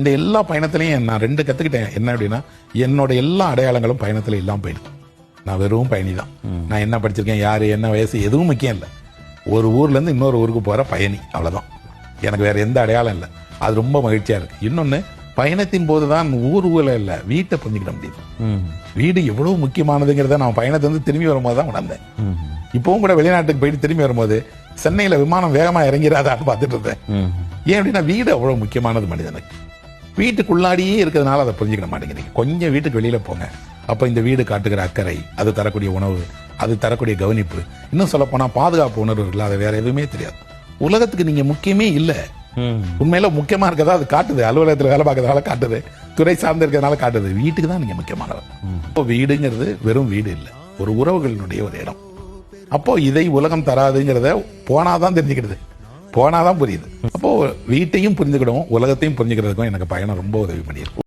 இந்த எல்லா பயணத்திலையும் நான் 2 கத்துக்கிட்டேன். என்ன அப்படின்னா, என்னோட எல்லா அடையாளங்களும் பயணத்துல இல்லாம போயிடும். நான் வெறும் பயணி தான். நான் என்ன படிச்சிருக்கேன், யாரு, என்ன வயசு, எதுவும் முக்கியம் இல்லை. ஒரு ஊர்ல இருந்து இன்னொரு ஊருக்கு போற பயணி, அவ்வளவுதான். எனக்கு வேற எந்த அடையாளம் இல்லை. அது ரொம்ப மகிழ்ச்சியா இருக்கு. இன்னொன்னு, பயணத்தின் போதுதான் ஊர்ல இல்ல, வீட்டை புரிஞ்சுக்கிட முடியுது. வீடு எவ்வளவு முக்கியமானதுங்கிறத நான் பயணத்தை வந்து திரும்பி வரும்போது தான் உணர்ந்தேன். இப்பவும் கூட வெளிநாட்டுக்கு போயிட்டு திரும்பி வரும்போது சென்னையில விமானம் வேகமா இறங்கிறாதான்னு பார்த்துட்டு இருந்தேன். ஏன் அப்படின்னா, வீடு அவ்வளவு முக்கியமானது மனிதனுக்கு. வீட்டுக்குள்ளாடியே இருக்கிறதுனால அதை புரிஞ்சுக்கிட மாட்டேங்கிறீங்க. கொஞ்சம் வீட்டுக்கு வெளியில போங்க. அப்ப இந்த வீடு காட்டுகிற அக்கறை, அது தரக்கூடிய உணவு, அது தரக்கூடிய கவனிப்பு, இன்னும் சொல்ல போனா பாதுகாப்பு உணர்வு இருக்குல்ல, அது வேற எதுவுமே தெரியாது. உலகத்துக்கு நீங்க முக்கியமே இல்ல. உண்மையில முக்கியமா இருக்கதா அது காட்டுது. அலுவலகத்துல வேலை பார்க்கறதால காட்டுது, துறை சார்ந்து இருக்கிறதுனால காட்டுது. வீட்டுக்கு தான் நீங்க முக்கியமானவர். இப்போ வீடுங்கிறது வெறும் வீடு இல்லை, ஒரு உறவுகளினுடைய ஒரு இடம். அப்போ இதை உலகம் தராதுங்கிறத போனாதான் தெரிஞ்சுக்கிறது, போனாதான் புரியுது. அப்போ வீட்டையும் புரிஞ்சுக்கிடவும் உலகத்தையும் புரிஞ்சுக்கிறதுக்கும் எனக்கு பயணம் ரொம்ப உதவி பண்ணியிருக்கு.